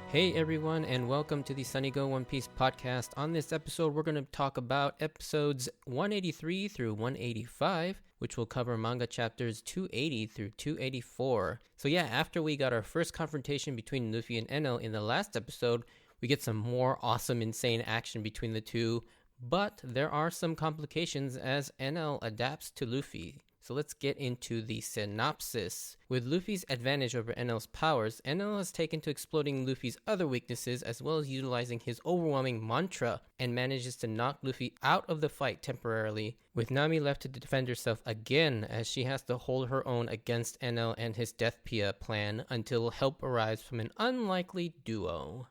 Hey everyone, and welcome to the Sunny Go One Piece podcast. On this episode, we're going to talk about episodes 183 through 185, which will cover manga chapters 280 through 284. So yeah, after we got our first confrontation between Luffy and Enel in the last episode, we get some more awesome, insane action between the two, but there are some complications as Enel adapts to Luffy. So let's get into the synopsis. With Luffy's advantage over Enel's powers, Enel has taken to exploiting Luffy's other weaknesses as well as utilizing his overwhelming mantra and manages to knock Luffy out of the fight temporarily, with Nami left to defend herself again as she has to hold her own against Enel and his Deathpia plan until help arrives from an unlikely duo.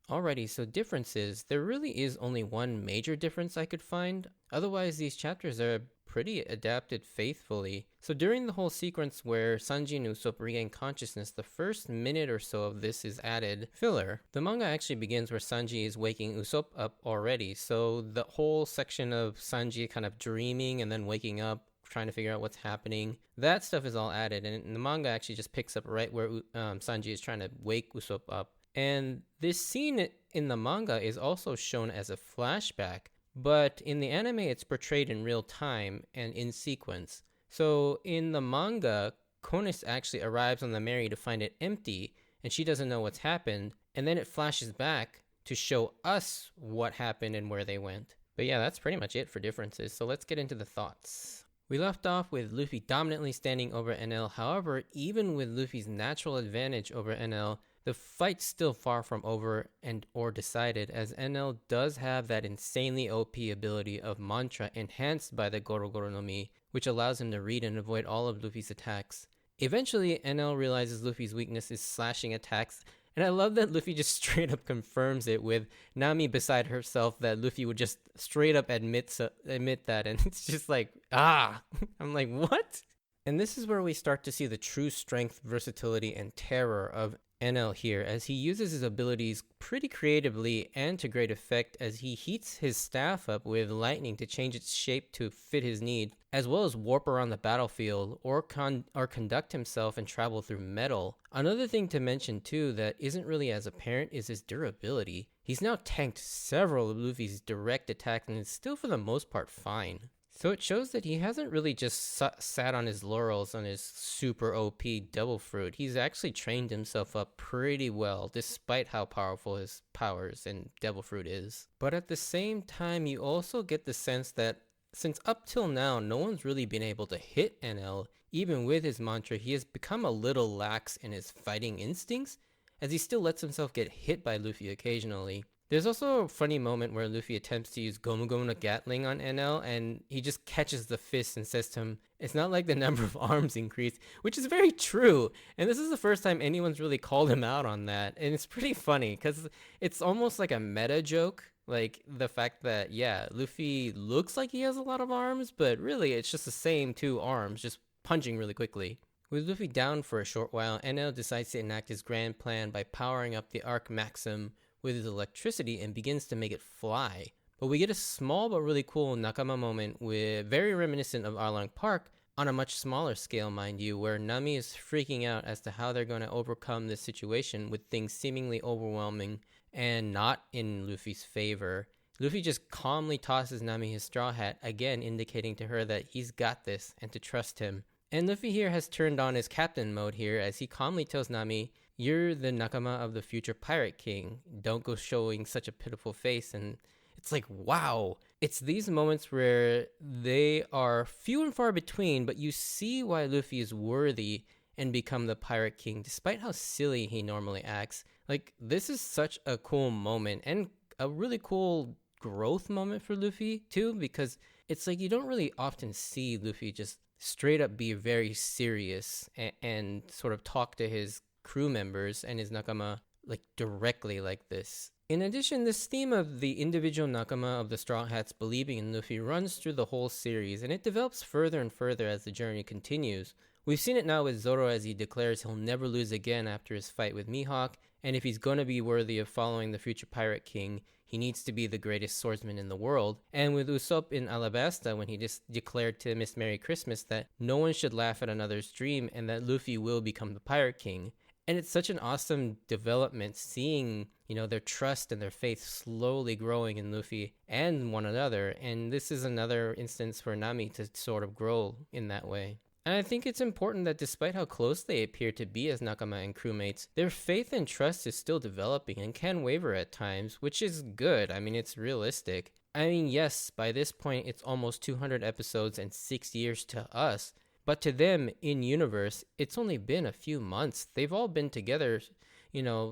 Alrighty, so differences. There really is only one major difference I could find. Otherwise, these chapters are pretty adapted faithfully. So during the whole sequence where Sanji and Usopp regain consciousness, the first minute or so of this is added filler. The manga actually begins where Sanji is waking Usopp up already. So the whole section of Sanji kind of dreaming and then waking up, trying to figure out what's happening, that stuff is all added. And the manga actually just picks up right where Sanji is trying to wake Usopp up. And this scene in the manga is also shown as a flashback, but in the anime it's portrayed in real time and in sequence. So in the manga, Konis actually arrives on the Mary to find it empty, and she doesn't know what's happened, and then it flashes back to show us what happened and where they went. But yeah, that's pretty much it for differences, so let's get into the thoughts. We left off with Luffy dominantly standing over Enel. However, even with Luffy's natural advantage over Enel, the fight's still far from over and or decided, as Enel does have that insanely OP ability of mantra enhanced by the Goro Goro no Mi, which allows him to read and avoid all of Luffy's attacks. Eventually, Enel realizes Luffy's weakness is slashing attacks, and I love that Luffy just straight up confirms it with Nami beside herself that Luffy would just straight up admit that, and it's just like, I'm like, what? And this is where we start to see the true strength, versatility, and terror of Enel here, as he uses his abilities pretty creatively and to great effect as he heats his staff up with lightning to change its shape to fit his need, as well as warp around the battlefield or conduct himself and travel through metal. Another thing to mention too that isn't really as apparent is his durability. He's now tanked several of Luffy's direct attacks and is still for the most part fine. So it shows that he hasn't really just sat on his laurels on his super OP Devil Fruit. He's actually trained himself up pretty well, despite how powerful his powers and Devil Fruit is. But at the same time, you also get the sense that since up till now, no one's really been able to hit Enel, even with his mantra, he has become a little lax in his fighting instincts, as he still lets himself get hit by Luffy occasionally. There's also a funny moment where Luffy attempts to use Gomu Gomu no Gatling on Enel, and he just catches the fist and says to him, "It's not like the number of arms increased," which is very true. And this is the first time anyone's really called him out on that. And it's pretty funny because it's almost like a meta joke. Like the fact that, yeah, Luffy looks like he has a lot of arms, but really it's just the same two arms, just punching really quickly. With Luffy down for a short while, Enel decides to enact his grand plan by powering up the Ark Maxim with his electricity and begins to make it fly. But we get a small but really cool Nakama moment very reminiscent of Arlong Park, on a much smaller scale, mind you, where Nami is freaking out as to how they're going to overcome this situation with things seemingly overwhelming and not in Luffy's favor. Luffy just calmly tosses Nami his straw hat, again indicating to her that he's got this and to trust him. And Luffy here has turned on his captain mode here as he calmly tells Nami, "You're the Nakama of the future Pirate King. Don't go showing such a pitiful face." And it's like, wow. It's these moments where they are few and far between, but you see why Luffy is worthy and become the Pirate King, despite how silly he normally acts. Like, this is such a cool moment and a really cool growth moment for Luffy too, because it's like you don't really often see Luffy just straight up be very serious and sort of talk to his crew members and his Nakama like directly like this. In addition, this theme of the individual Nakama of the Straw Hats believing in Luffy runs through the whole series, and it develops further and further as the journey continues. We've seen it now with Zoro as he declares he'll never lose again after his fight with Mihawk, and if he's going to be worthy of following the future Pirate King, he needs to be the greatest swordsman in the world. And with Usopp in Alabasta when he just declared to Miss Merry Christmas that no one should laugh at another's dream and that Luffy will become the Pirate King. And it's such an awesome development seeing, their trust and their faith slowly growing in Luffy and one another. And this is another instance for Nami to sort of grow in that way. And I think it's important that despite how close they appear to be as nakama and crewmates, their faith and trust is still developing and can waver at times, which is good. I mean, it's realistic. I mean, yes, by this point, it's almost 200 episodes and 6 years to us. But to them, in universe, it's only been a few months. They've all been together,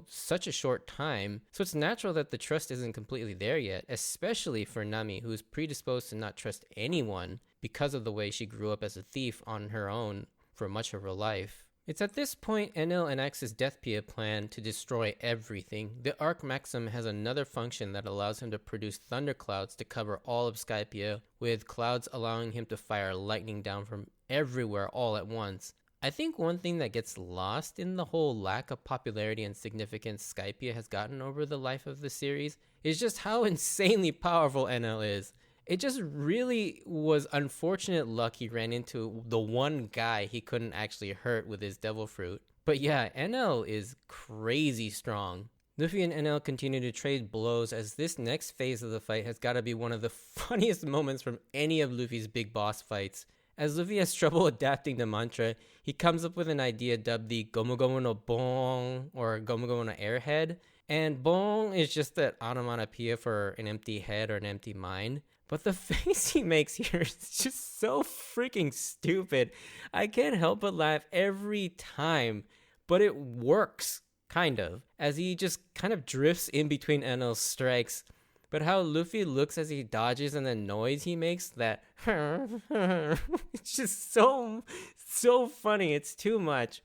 such a short time. So it's natural that the trust isn't completely there yet, especially for Nami, who's predisposed to not trust anyone because of the way she grew up as a thief on her own for much of her life. It's at this point Enel enacts his Deathpia plan to destroy everything. The Ark Maxim has another function that allows him to produce thunderclouds to cover all of Skypiea, with clouds allowing him to fire lightning down from everywhere all at once. I think one thing that gets lost in the whole lack of popularity and significance Skypiea has gotten over the life of the series is just how insanely powerful Enel is. It just really was unfortunate luck he ran into the one guy he couldn't actually hurt with his devil fruit. But yeah, Enel is crazy strong. Luffy and Enel continue to trade blows as this next phase of the fight has got to be one of the funniest moments from any of Luffy's big boss fights. As Luffy has trouble adapting the mantra, he comes up with an idea dubbed the Gomu Gomu no Bong, or Gomu Gomu no Airhead. And Bong is just an onomatopoeia for an empty head or an empty mind. But the face he makes here is just so freaking stupid. I can't help but laugh every time. But it works, kind of, as he just kind of drifts in between Enel's strikes. But how Luffy looks as he dodges and the noise he makes, that it's just so funny. It's too much.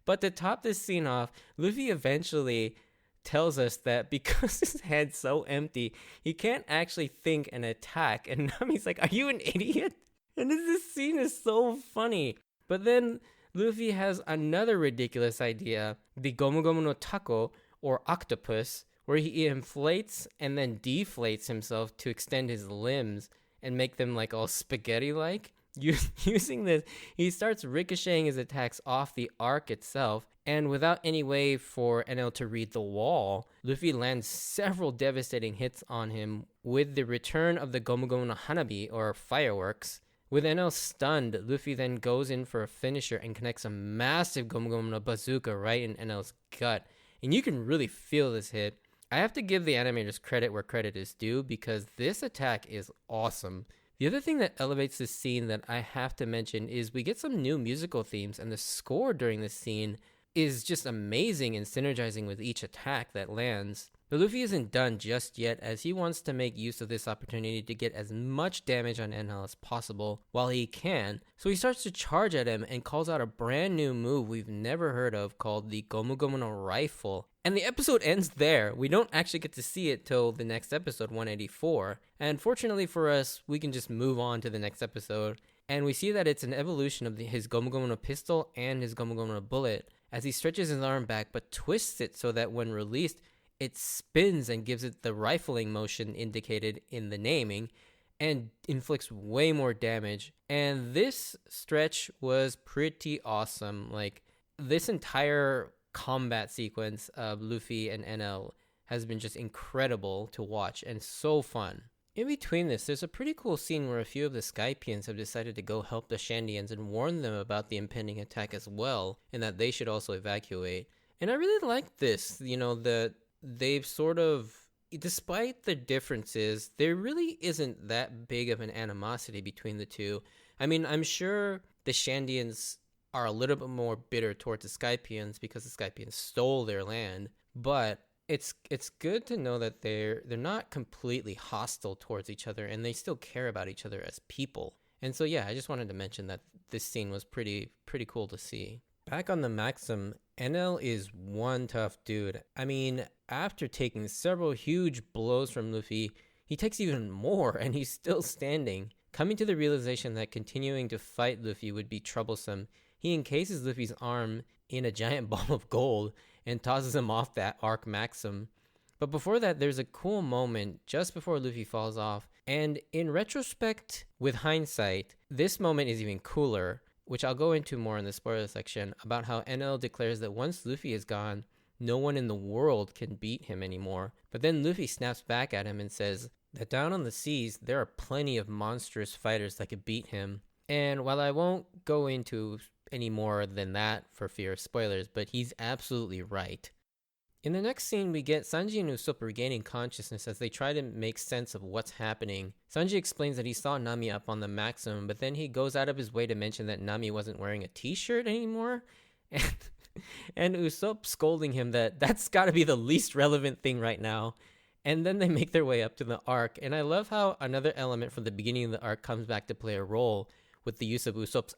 But to top this scene off, Luffy eventually tells us that because his head's so empty, he can't actually think and attack. And Nami's like, "Are you an idiot?" And this scene is so funny. But then Luffy has another ridiculous idea, the Gomu Gomu no Taco, or octopus, where he inflates and then deflates himself to extend his limbs and make them like all spaghetti-like. Using this, he starts ricocheting his attacks off the arc itself, and without any way for Enel to read the wall, Luffy lands several devastating hits on him with the return of the Gomu Gomu no Hanabi, or fireworks. With Enel stunned, Luffy then goes in for a finisher and connects a massive Gomu Gomu no Bazooka right in Enel's gut, and you can really feel this hit. I have to give the animators credit where credit is due, because this attack is awesome. The other thing that elevates this scene that I have to mention is we get some new musical themes, and the score during this scene is just amazing and synergizing with each attack that lands. But Luffy isn't done just yet, as he wants to make use of this opportunity to get as much damage on Enel as possible while he can. So he starts to charge at him and calls out a brand new move we've never heard of called the Gomu Gomu no Rifle. And the episode ends there. We don't actually get to see it till the next episode, 184. And fortunately for us, we can just move on to the next episode. And we see that it's an evolution of his Gomu Gomu no Pistol and his Gomu Gomu no Bullet, as he stretches his arm back but twists it so that when released, it spins and gives it the rifling motion indicated in the naming and inflicts way more damage. And this stretch was pretty awesome. Like, this entire combat sequence of Luffy and Enel has been just incredible to watch and so fun. In between this, there's a pretty cool scene where a few of the Skypians have decided to go help the Shandians and warn them about the impending attack as well, and that they should also evacuate. And I really like this, that they've sort of, despite the differences, there really isn't that big of an animosity between the two. I mean, I'm sure the Shandians are a little bit more bitter towards the Skypians because the Skypians stole their land, but it's good to know that they're not completely hostile towards each other, and they still care about each other as people. And so yeah, I just wanted to mention that this scene was pretty cool to see. Back on the Maxim, Enel is one tough dude. I mean, after taking several huge blows from Luffy, he takes even more, and he's still standing. Coming to the realization that continuing to fight Luffy would be troublesome, he encases Luffy's arm in a giant ball of gold and tosses him off that Ark Maxim. But before that, there's a cool moment just before Luffy falls off, and in retrospect, with hindsight, this moment is even cooler. which I'll go into more in the spoiler section, about how Enel declares that once Luffy is gone, no one in the world can beat him anymore. But then Luffy snaps back at him and says that down on the seas, there are plenty of monstrous fighters that could beat him. And while I won't go into any more than that for fear of spoilers, but he's absolutely right. In the next scene, we get Sanji and Usopp regaining consciousness as they try to make sense of what's happening. Sanji explains that he saw Nami up on the Maxim, but then he goes out of his way to mention that Nami wasn't wearing a t-shirt anymore. And Usopp scolding him that that's gotta be the least relevant thing right now. And then they make their way up to the Ark. And I love how another element from the beginning of the Ark comes back to play a role with the use of Usopp's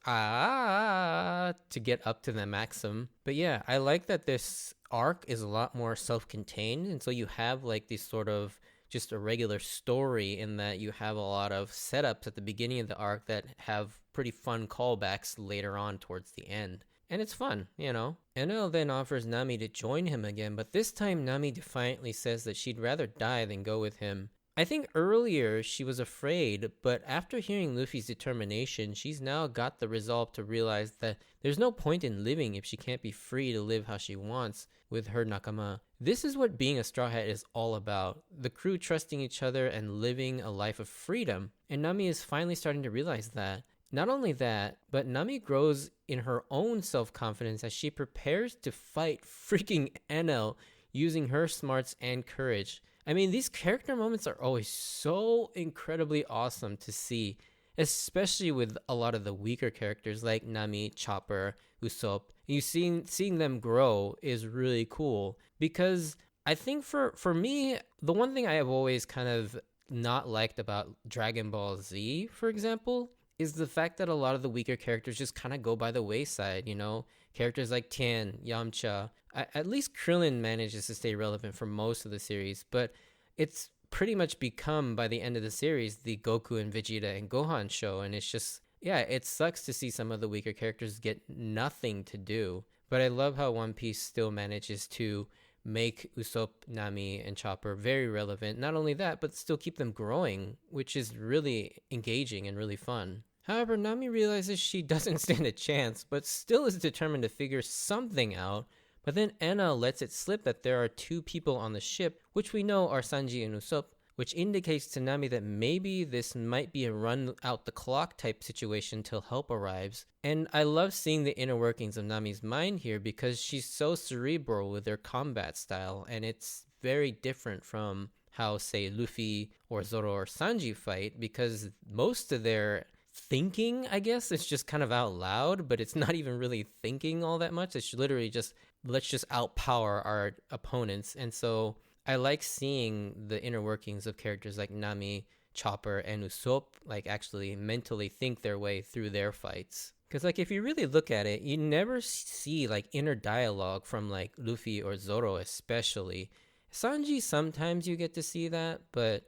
to get up to the Maxim. But yeah, I like that this arc is a lot more self-contained, and so you have like this sort of just a regular story in that you have a lot of setups at the beginning of the arc that have pretty fun callbacks later on towards the end. And it's fun, you know. Enel then offers Nami to join him again, but this time Nami defiantly says that she'd rather die than go with him. I think earlier she was afraid, but after hearing Luffy's determination, she's now got the resolve to realize that there's no point in living if she can't be free to live how she wants with her nakama. This is what being a Straw Hat is all about. The crew trusting each other and living a life of freedom. And Nami is finally starting to realize that. Not only that, but Nami grows in her own self-confidence as she prepares to fight freaking Enel using her smarts and courage. I mean, these character moments are always so incredibly awesome to see, especially with a lot of the weaker characters like Nami, Chopper, Usopp. Seeing them grow is really cool, because I think for me, the one thing I have always kind of not liked about Dragon Ball Z, for example, is the fact that a lot of the weaker characters just kind of go by the wayside, you know? Characters like Tien, Yamcha. At least Krillin manages to stay relevant for most of the series, but it's pretty much become, by the end of the series, the Goku and Vegeta and Gohan show, and it's just, yeah, it sucks to see some of the weaker characters get nothing to do. But I love how One Piece still manages to make Usopp, Nami, and Chopper very relevant. Not only that, but still keep them growing, which is really engaging and really fun. However, Nami realizes she doesn't stand a chance, but still is determined to figure something out. But then Enel lets it slip that there are two people on the ship, which we know are Sanji and Usopp, which indicates to Nami that maybe this might be a run out the clock type situation till help arrives. And I love seeing the inner workings of Nami's mind here, because she's so cerebral with her combat style, and it's very different from how, say, Luffy or Zoro or Sanji fight, because most of their thinking, I guess, is just kind of out loud, but it's not even really thinking all that much. It's literally just, let's just outpower our opponents. And so I like seeing the inner workings of characters like Nami, Chopper, and Usopp like actually mentally think their way through their fights. Because like if you really look at it, you never see like inner dialogue from like Luffy or Zoro especially. Sanji, sometimes you get to see that, but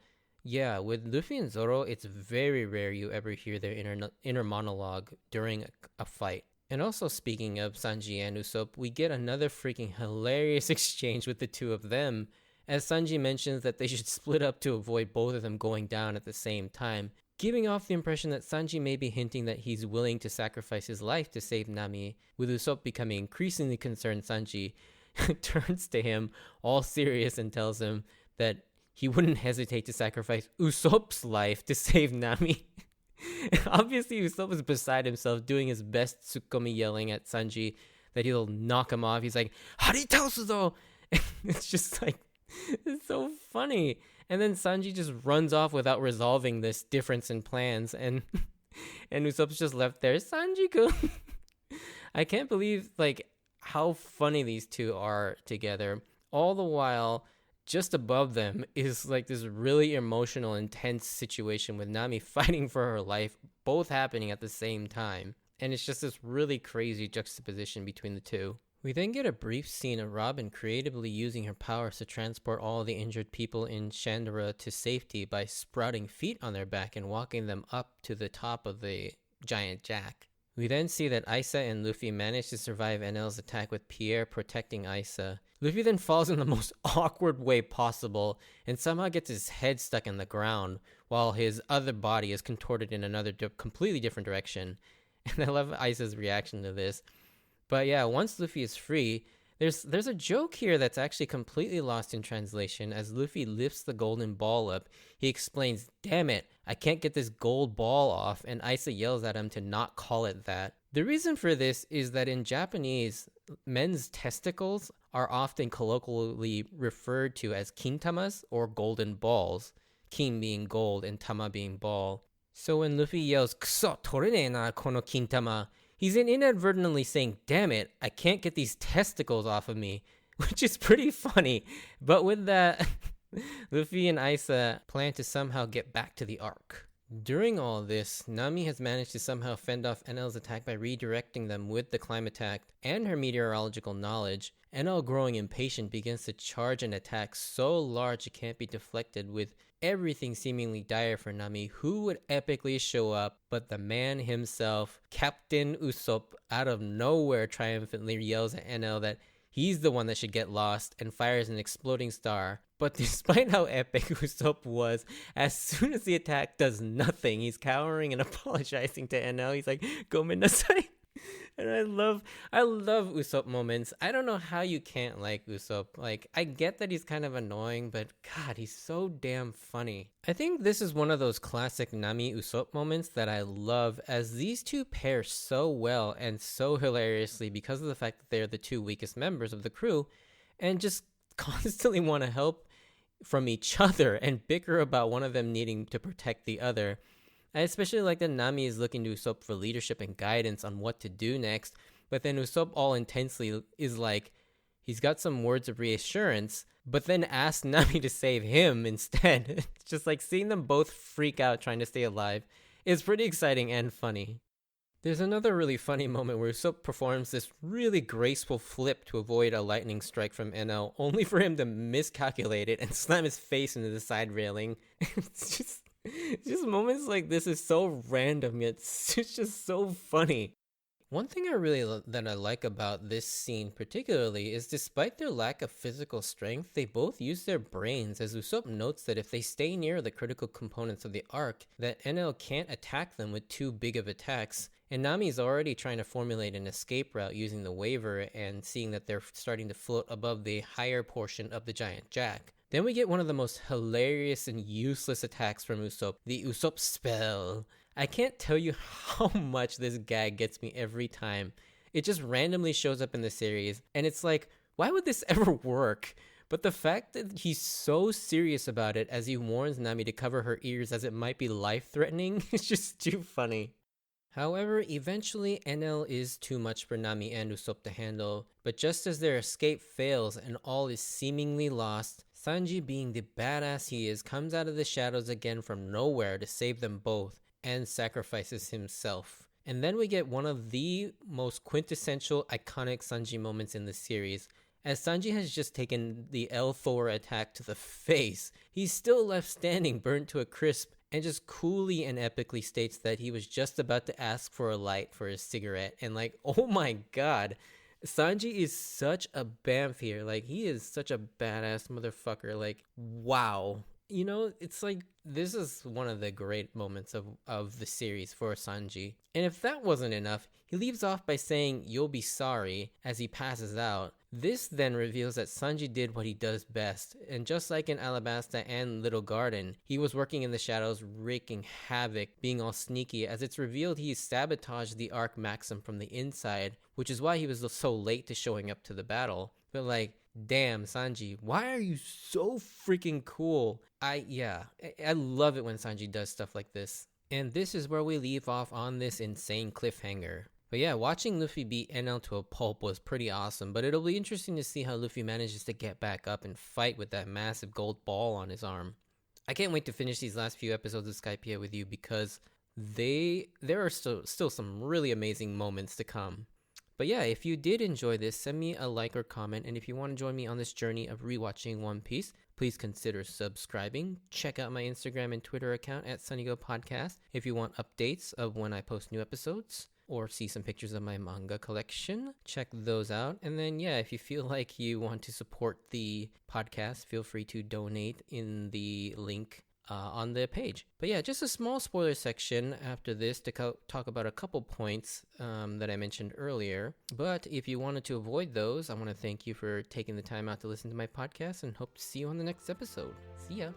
yeah, with Luffy and Zoro, it's very rare you ever hear their inner monologue during a fight. And also, speaking of Sanji and Usopp, we get another freaking hilarious exchange with the two of them, as Sanji mentions that they should split up to avoid both of them going down at the same time, giving off the impression that Sanji may be hinting that he's willing to sacrifice his life to save Nami, with Usopp becoming increasingly concerned. Sanji turns to him all serious and tells him that he wouldn't hesitate to sacrifice Usopp's life to save Nami. Obviously, Usopp is beside himself, doing his best Tsukumi, yelling at Sanji that he'll knock him off. He's like, Haritaosuzo! It's just like, it's so funny. And then Sanji just runs off without resolving this difference in plans, and Usopp's just left there. Sanji-kun! I can't believe like how funny these two are together. All the while, just above them is like this really emotional, intense situation with Nami fighting for her life, both happening at the same time. And it's just this really crazy juxtaposition between the two. We then get a brief scene of Robin creatively using her powers to transport all the injured people in Chandra to safety by sprouting feet on their back and walking them up to the top of the giant jack. We then see that Isa and Luffy manage to survive Enel's attack, with Pierre protecting Isa. Luffy then falls in the most awkward way possible and somehow gets his head stuck in the ground while his other body is contorted in another completely different direction. And I love Aisa's reaction to this. But yeah, once Luffy is free, there's a joke here that's actually completely lost in translation. As Luffy lifts the golden ball up, he explains, "Damn it, I can't get this gold ball off," and Isa yells at him to not call it that. The reason for this is that in Japanese, men's testicles are often colloquially referred to as kintamas or golden balls, kin being gold and tama being ball. So when Luffy yells, "Kuso, torene na kono kintama," he's inadvertently saying, "Damn it, I can't get these testicles off of me," which is pretty funny. But with that, Luffy and Isa plan to somehow get back to the Ark. During all this, Nami has managed to somehow fend off Enel's attack by redirecting them with the climb attack and her meteorological knowledge. Enel, growing impatient, begins to charge an attack so large it can't be deflected, with everything seemingly dire for Nami. Who would epically show up but the man himself? Captain Usopp, out of nowhere, triumphantly yells at Enel that he's the one that should get lost and fires an exploding star. But despite how epic Usopp was, as soon as the attack does nothing, he's cowering and apologizing to Enel. He's like, "Gomen nasai." And I love Usopp moments. I don't know how you can't like Usopp. Like, I get that he's kind of annoying, but God, he's so damn funny. I think this is one of those classic Nami Usopp moments that I love, as these two pair so well and so hilariously because of the fact that they're the two weakest members of the crew and just constantly want to help from each other and bicker about one of them needing to protect the other. I especially like that Nami is looking to Usopp for leadership and guidance on what to do next, but then Usopp all intensely is like, he's got some words of reassurance, but then asks Nami to save him instead. It's just like seeing them both freak out trying to stay alive is pretty exciting and funny. There's another really funny moment where Usopp performs this really graceful flip to avoid a lightning strike from Enel, only for him to miscalculate it and slam his face into the side railing. It's just moments like this is so random, yet it's just so funny. One thing I like about this scene particularly is, despite their lack of physical strength, they both use their brains, as Usopp notes that if they stay near the critical components of the Ark, that Enel can't attack them with too big of attacks. And Nami's already trying to formulate an escape route using the waiver, and seeing that they're starting to float above the higher portion of the giant jack. Then we get one of the most hilarious and useless attacks from Usopp, the Usopp spell. I can't tell you how much this gag gets me every time. It just randomly shows up in the series, and it's like, why would this ever work? But the fact that he's so serious about it as he warns Nami to cover her ears as it might be life-threatening is just too funny. However, eventually Enel is too much for Nami and Usopp to handle, but just as their escape fails and all is seemingly lost, Sanji, being the badass he is, comes out of the shadows again from nowhere to save them both, and sacrifices himself. And then we get one of the most quintessential iconic Sanji moments in the series. As Sanji has just taken the L Thor attack to the face, he's still left standing, burnt to a crisp, and just coolly and epically states that he was just about to ask for a light for his cigarette. And like, oh my god, Sanji is such a bamf here. Like, he is such a badass motherfucker. Like, wow. You know, it's like, this is one of the great moments of the series for Sanji. And if that wasn't enough, he leaves off by saying, "You'll be sorry," as he passes out. This then reveals that Sanji did what he does best, and just like in Alabasta and Little Garden, he was working in the shadows, wreaking havoc, being all sneaky, as it's revealed he sabotaged the Ark Maxim from the inside, which is why he was so late to showing up to the battle. But like, damn, Sanji, why are you so freaking cool? I love it when Sanji does stuff like this. And this is where we leave off on this insane cliffhanger. But yeah, watching Luffy beat Enel to a pulp was pretty awesome, but it'll be interesting to see how Luffy manages to get back up and fight with that massive gold ball on his arm. I can't wait to finish these last few episodes of Skypiea with you, because there are still some really amazing moments to come. But yeah, if you did enjoy this, send me a like or comment, and if you want to join me on this journey of rewatching One Piece, please consider subscribing. Check out my Instagram and Twitter account at SunnyGo Podcast if you want updates of when I post new episodes, or see some pictures of my manga collection. Check those out. And then yeah, if you feel like you want to support the podcast, feel free to donate in the link on the page. But yeah, just a small spoiler section after this to talk about a couple points that I mentioned earlier. But if you wanted to avoid those, I want to thank you for taking the time out to listen to my podcast and hope to see you on the next episode. See ya.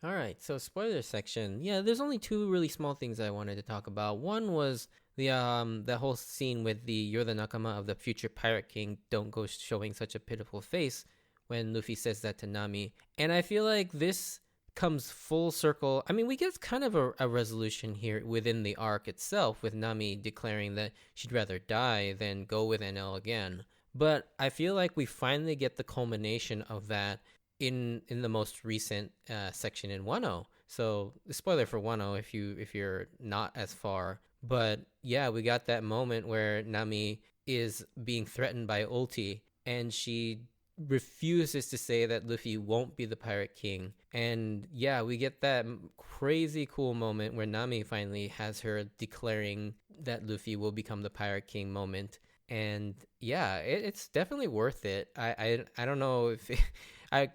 All right, so spoiler section. Yeah, there's only two really small things I wanted to talk about. One was the whole scene with the "You're the nakama of the future pirate king. Don't go showing such a pitiful face" when Luffy says that to Nami. And I feel like this comes full circle. I mean, we get kind of a resolution here within the arc itself, with Nami declaring that she'd rather die than go with Enel again. But I feel like we finally get the culmination of that in the most recent section in 1.0. So spoiler for 1.0 if you're not as far. But yeah, we got that moment where Nami is being threatened by Ulti, and she refuses to say that Luffy won't be the Pirate King. And yeah, we get that crazy cool moment where Nami finally has her declaring that Luffy will become the Pirate King moment. And yeah, it's definitely worth it. I don't know if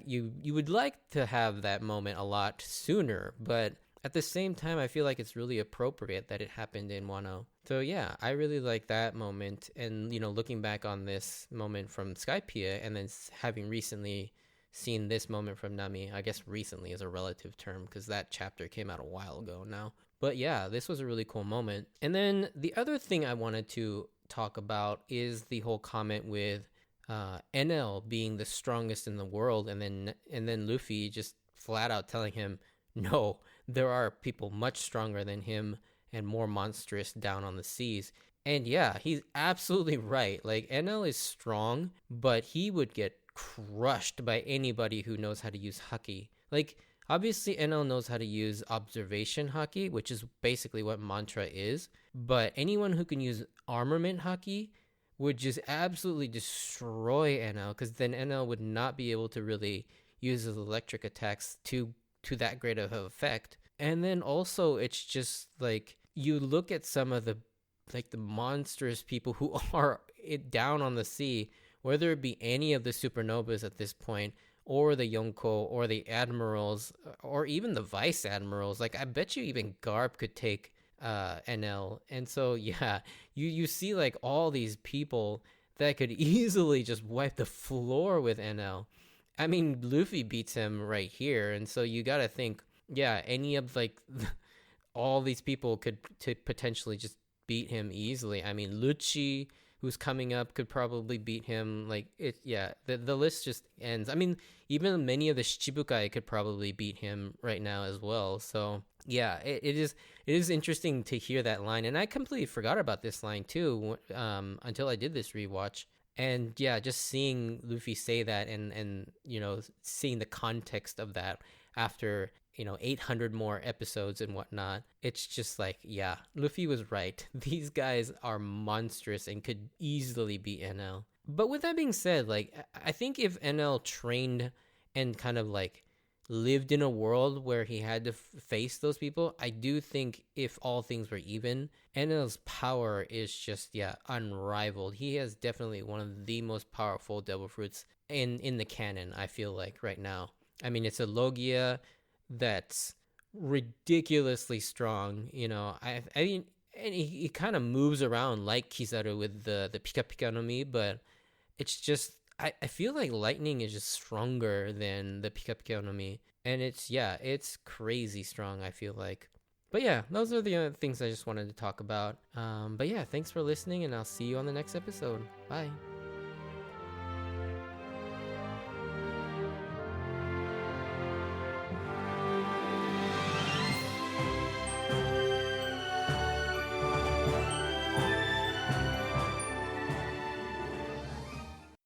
you would like to have that moment a lot sooner, but at the same time, I feel like it's really appropriate that it happened in 1.0. So yeah, I really like that moment. And, looking back on this moment from Skypiea and then having recently seen this moment from Nami, I guess recently is a relative term because that chapter came out a while ago now. But yeah, this was a really cool moment. And then the other thing I wanted to talk about is the whole comment with Enel being the strongest in the world, and then Luffy just flat out telling him, no, there are people much stronger than him and more monstrous down on the seas. And yeah, he's absolutely right. Like, Enel is strong, but he would get crushed by anybody who knows how to use haki. Like, obviously Enel knows how to use observation haki, which is basically what mantra is, but anyone who can use armament haki would just absolutely destroy Enel, because then Enel would not be able to really use his electric attacks to that great of an effect. And then also, it's just like, you look at some of the monstrous people who are down on the sea, whether it be any of the supernovas at this point, or the Yonko, or the admirals, or even the vice admirals. Like, I bet you even Garp could take Enel. And so yeah, you see like all these people that could easily just wipe the floor with Enel. I mean, Luffy beats him right here, and so you gotta think, yeah, any of like all these people could potentially just beat him easily. I mean, Lucci, who's coming up, could probably beat him. Like, the list just ends. I mean, even many of the Shichibukai could probably beat him right now as well. So yeah, it is interesting to hear that line, and I completely forgot about this line too until I did this rewatch. And yeah, just seeing Luffy say that, and seeing the context of that after 800 more episodes and whatnot, it's just like, yeah, Luffy was right. These guys are monstrous and could easily beat Enel. But with that being said, like, I think if Enel trained and kind of like lived in a world where he had to face those people, I do think if all things were even, Enel's power is just, yeah, unrivaled. He has definitely one of the most powerful devil fruits in the canon, I feel like, right now. I mean, it's a Logia that's ridiculously strong, I mean, and he kind of moves around like Kizaru with the Pika Pika no Mi, but it's just, I feel like lightning is just stronger than the Pika Pika no Mi, and it's crazy strong, I feel like. But yeah, those are the other things I just wanted to talk about. But yeah, thanks for listening, and I'll see you on the next episode. Bye.